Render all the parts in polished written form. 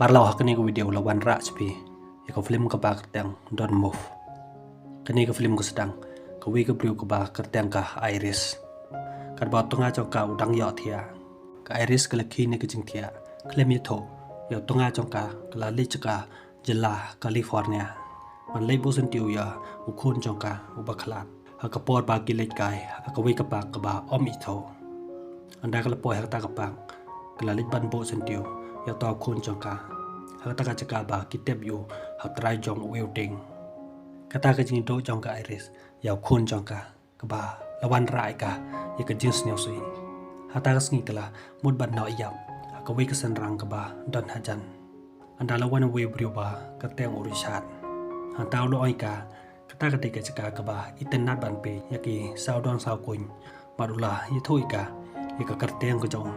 Parlau hakni ko video lawan rak sepi. Ya ko film ke bak kertang don't move. Kini ke film ko sedang. Kawi ke beriu ke bak kertang ka Iris. Kad bawa tengah jongka udang yok tia. Ka Iris ke leki ni ke jing tia. Klem itu. Ya tengah jongka ke lali ceka jelah California. Man lay bosan tiu ya ukun jongka ubaklat. Hakapor bagi lek kai. Hakawi ke bak om itu. Anda ke lepoi hakta ke bak. Ke lali ban bosan tiu. Ya tau kun jongka. Hakta ka ceka ba kitep yu hak try jong wielding. Kata ke jing do jongka Iris. Ya kun jongka ke ba lawan rai ka ya ke jing snyau sui. Hata ka sngi kala mud ban no yam. Ka wi ke senrang ke ba don hajan. Anda lawan wi briu ba ke teng urishat. Hata lo oi ka kata ke ke ceka ke ba iten nat ban pe ya ki sao don sao kun. Badula ya thui ka ya ke kerteng ke jong.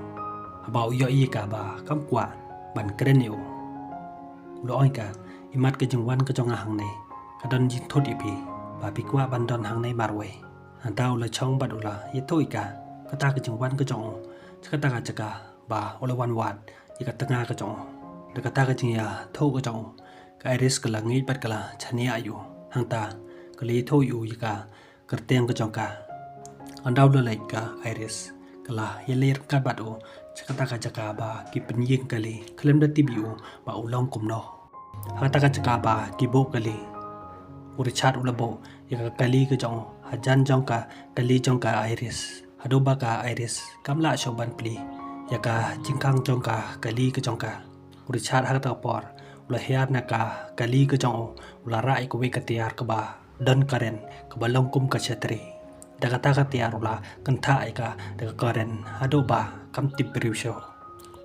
Abau yo i ka ba kam kwa ban kren yu. Lo oi ka imat ke jing wan ke jong hang ne. Ka don jing thot ipi ba pi kwa ban don hang ne marwe. Tao là chong bát ula ye thôi cả ta cái chừng quan cái chong ta cái chaka ba ula wan wat ye cái tanga cái chong để ta cái chừng ya thâu cái chong cái Iris cái là nghĩ bắt cái là chani ayu hang ta cái lý thôi yu ye cái tiếng cái chong cả anh đau lại cả Iris cái là ye ler cái bát u ta cái chaka ba cái penying cái li klem đã tibiu ba ulong kum no hang ta cái chaka ba cái bo cái li urichat ulabo ye cái kali cái chong Hajan jongka kali jongka Iris hadoba ka Iris kamla shoban pli yaka jingkang jongka kali ke jongka urichat hak ta por ula hiar naka kali ke jong ula rai ko we katiar ka ba don karen ka balong kum ka chetri daga ta ka tiar ula kantha ai ka daga karen hadoba kam tibriu sho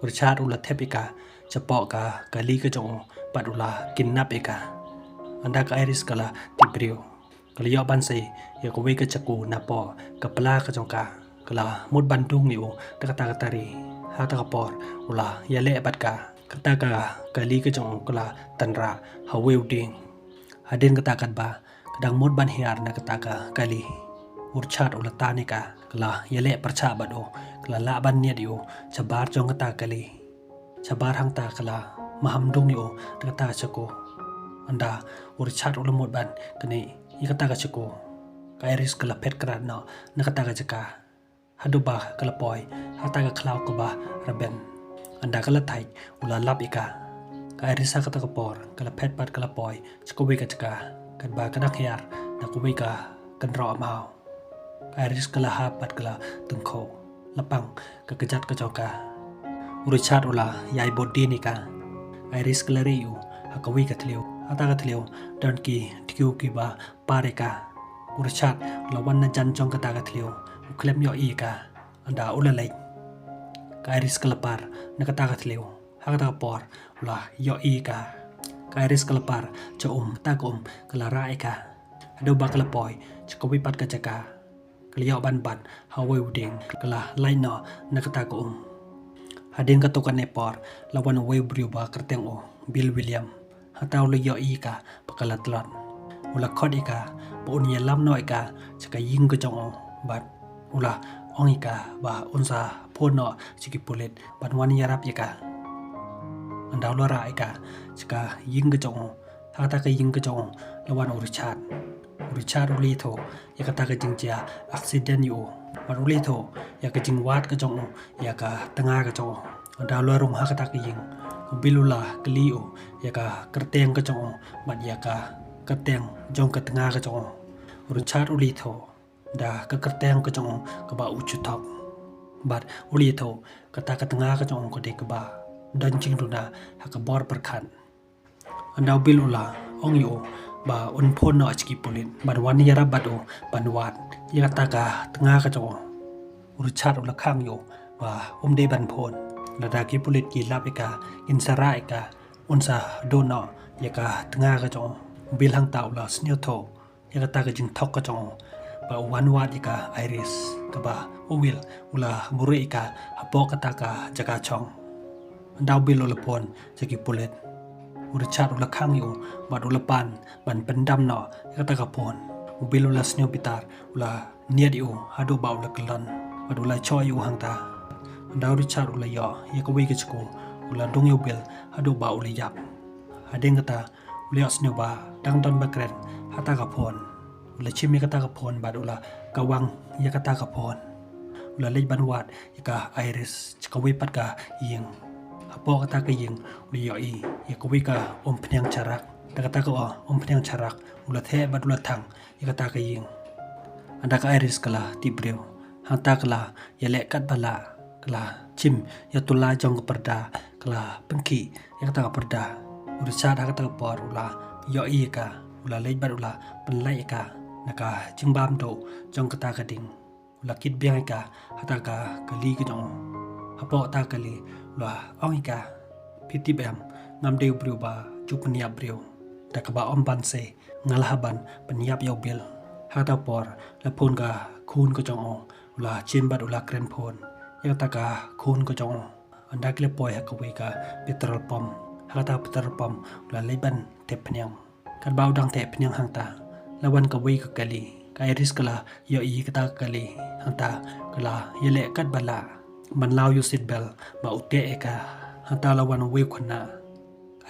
urichat ula thepika chapo ka kali ke jong padula kinnap eka anda ka Iris kala tibriu kalau yo ban sei ya ko we ke chaku na po kapla ka jongka kala mut bandung niu ta tari ha ta por ula ya le bat ka kata ka kali ke jong kala tanra ha welding hadin kata kat ba kadang mut ban hiar na kata ka kali urchat ula ta ni ka kala ya le percha bado kala la ban ni diu chabar jong kata kali chabar hang ta kala mahamdung niu ta chaku anda urchat ula mut ban kini ikata ka chiko ka Iris kala pet krat no nakata ka chaka haduba kala poi hata ka klau ka ba raben anda kala thai ula lap ika ka Iris ka ta ka por kala pet pat kala poi chiko we ka chaka kan ba ka nakyar na ko we ka kan ro amao ka Iris kala ha pat kala tungkho lapang ka kajat ka joka urichat ula yai bodi ni ka Iris kala riu ha ka we ka tliu hata ka tliu dan ki tiu ki ba pareka urchat lawan na jan jong kata ka tliu klem yo i ka anda ula lai ka Iris kelepar na kata ka tliu hakata por ula yo i ka Iris kelepar cho ta kala ra ka ado ba kala poi cho wipat ka jaka kliyo ban ban hawe uding kala lai no na kata ko hadin ka to ka ne por lawan we briu ba kerteng o Bill William hatau lo yo i ka pakala tlon ula khod ika po unia lam no ika chaka ying ko chong bat ula ong ika ba unsa phono chiki pulet ban wan yarap ika andau lo ra ika chaka ying ko chong hata ka ying ko chong lawan urichat uli tho yakata ka jingja accident yu ban uli tho yaka jingwat ka chong yaka tanga ka chong andau lo rum hakata ka ying bilula kliu yaka kerteng ka chong bat yaka kerteng jong ke tengah ke jong urchat uli tho da ke kerteng ke jong ke ba uchutok bat uli tho kata ke tengah ke jong ko de ke ba dan jing duna ha ke bor perkhan andau bil ula ong yu ba un phon no achki polin ban wan yara bado ban wat ya kata ka tengah ke jong urchat ula khang yu ba de ban phon lada ki pulit ki lapika insara ika unsa dono ya ka tengah ke jong bil hang tau la snyo tho ya ta ka jing thok ka chong ba wan wat ika Iris ka ba uwil ula buri ika apo ka ta ka jaga chong dau bil ula pon jaki pulet urchat ula khang yu ba ula pan ban pendam no ya ta ka pon bil ula snyo pitar ula niat yu hadu ba ula klon ba ula cho yu hang ta dau urchat ula yo ya ka we ka chko ula dong yu bil hadu ba uliyap hading kata uliak snyoba dang don bakren hata kapon ula chimi kata kapon bad ula kawang ya kata kapon ula lej banwat ka iris chkawi pat ka ying apo kata ka ying uliyoi ya kawi ka pnyang charak da kata ka pnyang charak ula the bad ula thang ya kata ka ying anda ka iris kala tibreu hata kala ya lek kat bala kala chim ya tula jong ka perda kala pengki ya kata ka perda ula cha da kata ka por ula yoi ka ula lej bad ula penlai ka naka jingbam do jong kata ka ding ula kit biang ka hata ka kali ki dong apo ta kali ula ong ka piti bam ngam deu breu ba ju peniap breu ta ka ba om ban se ngalahaban peniap yau bil hata por la pun ka khun ko jong ula chim bad ula kren phon ya ta ka khun ko jong anda kle poi ha ka we ka petrol pom hata petrol pom ula leban te pnyang kan bau dang te pnyang hang ta lawan ka we ka kali ka iris kala yo i kata kali hanta kala yele kat bala man law you sit bell ba utte eka hanta lawan we khona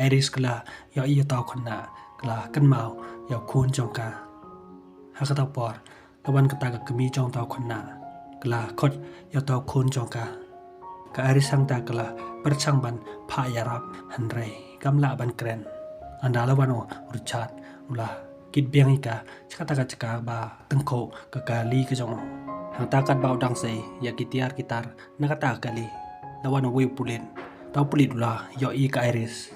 iris kala yo i ta khona kala kan mau yo khun jong ka hakata por lawan kata ka kami jong ta khona kala khot yo ta khun jong ka iris hanta kala perchang ban pha yarap hanre kamla ban kren anda lawan urchat ula kit biang ika chaka ba tengko ka kali ka jong hang ta kat bau dang sei ya gitar nakata kali lawan we pulen tau pulit ula yo i ka iris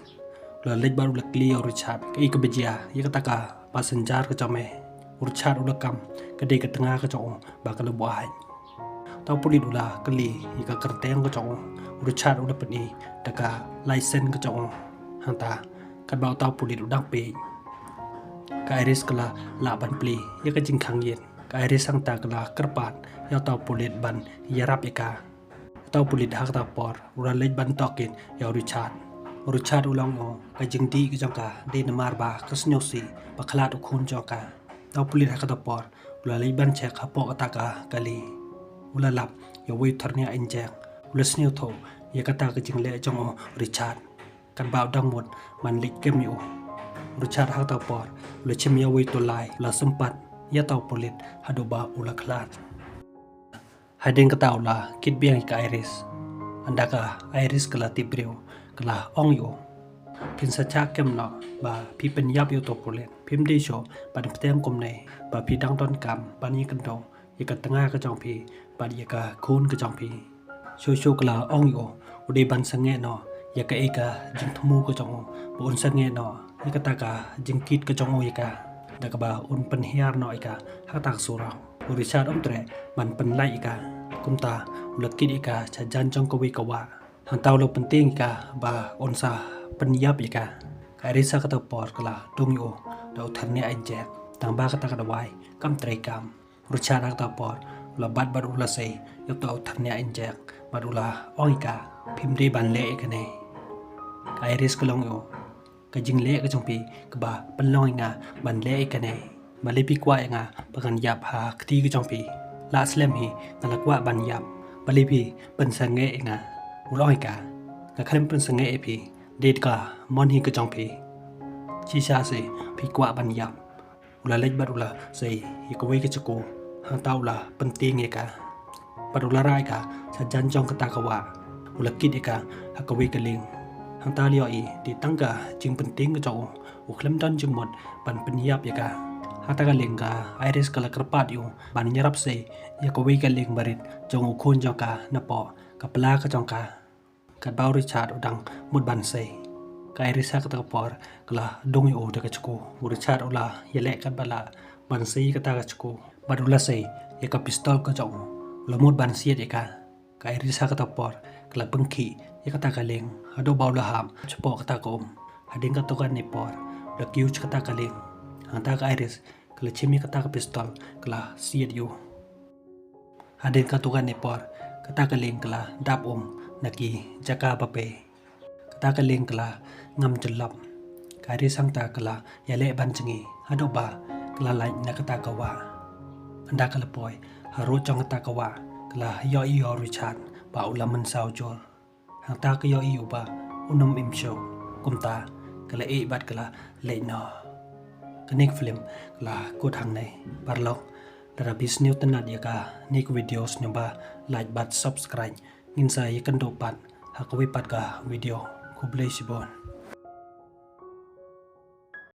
ula lej baru la kli urchat ka i ka bejia ya kata ka passenger ka jome urchat ula kam ka de ka tengah ka jong ba ka lu buai tau pulit ula kli i ka kerteng ka jong urchat ula peni taka license ka jong hang ta kat bau tau pulit udang pe ka iris kala la ban pli ya ka jing khang yen ka iris sang ta kala kerpat ya tau pulit ban yarap eka tau pulit hak ta por ura lej ban tokin ya ruchat ulang ka jing di ka jong ka de namar ba ka snyosi ba khlat khun jong ka tau pulit hak ta por ula lej ban che kha po ta ka kali ula lap ya we thornya injek ula snyo tho ya ka ta ka jing le jong ruchat kan ba dang mot man lik kem yu ruchat hak ta por ula chim ya we to lai la sempat ya tau pulit hadu ba ula khlat hading ka tau la kit biang ka iris anda ka iris kala tibreu kala ong yo pin sa cha kem no ba pi pen yap yo to pulit pim de sho ban ptem kom nei ba pi dang ton kam ban yi kan do yi ka tanga ka jong pi ba yi ka khun ka jong pi sho kala ong yo ude ban sange no ya ka eka jing thumu ka jong bo un sange no yi ka ta ka jing kit ka jong yi ka da ka ba un pen hiar no ika ha tak sura urishat tre ban pen lai ika kumta ulakit ika cha jan jong ko wi ka wa hang tau lo penting ika ba on sa pen yap ika ka risa ka ta por kala dong yo da utharne ai jek tang ba ka ta ka wai kam tre kam urishat ta por ula bat ula sei yo ta utharne ai jek bat ula ong ika phim de ban le ka ne ka iris ka long yo ka jing le ka jong pi ka ba pan long nga ban le ka ne ma le pi kwa nga pakan yap ha kti ka jong pi la slem hi na la kwa ban yap ba le pi pan sange nga uloi ka ka khalem pan sange pi de ka mon hi ka jong pi chi sha se pi kwa ban yap ula lej bat ula sei hi ka we ka chuku hang tau la pan ti nge ka par ula rai ka sa jan jong ka ta ka wa ula kit ka ha ka we ka ling hang ta lio i di tangka jing penting ka jong u khlem don jing mot ban pen yap ya ka hata ka ling ka iris kala kerpat yu ban nyarap se ya ka we ka ling barit jong u khun jong ka na po ka pla ka jong ka bau richard udang mut ban se ka iris ka ta por kala dong yu de ka chuku u richard ula ya le ka bala ban se ka ta ka chuku ban ula se ya ka pistol ka jong ula mut ban siet ya ka iris ka ta por kala pengki ya ka ta ka ling ado bau la ham chepo ka ta ko hading ka to kan ni por la kiu ka ta ka ling hanta ka iris kala chimi ka ta ka pistol kala siet yu hading ka to kan ni por ka ta ka ling kala dap naki jaka pape ka ta ka ling kala ngam jelap ka iris hanta kala ya le ban chingi ado ba kala lai na ka ta ka wa anda kala poi haro chong ka ta ka wa kala yo richard ba ulaman sao jor hang ta ka yo ba unom im show kumta kala e bat kala le no kanik film la ko thang nei parlok dara bis new tanat ya ka nik videos nyoba like bat subscribe ngin sa yakan do pat hakwi pat ka video kublai sibon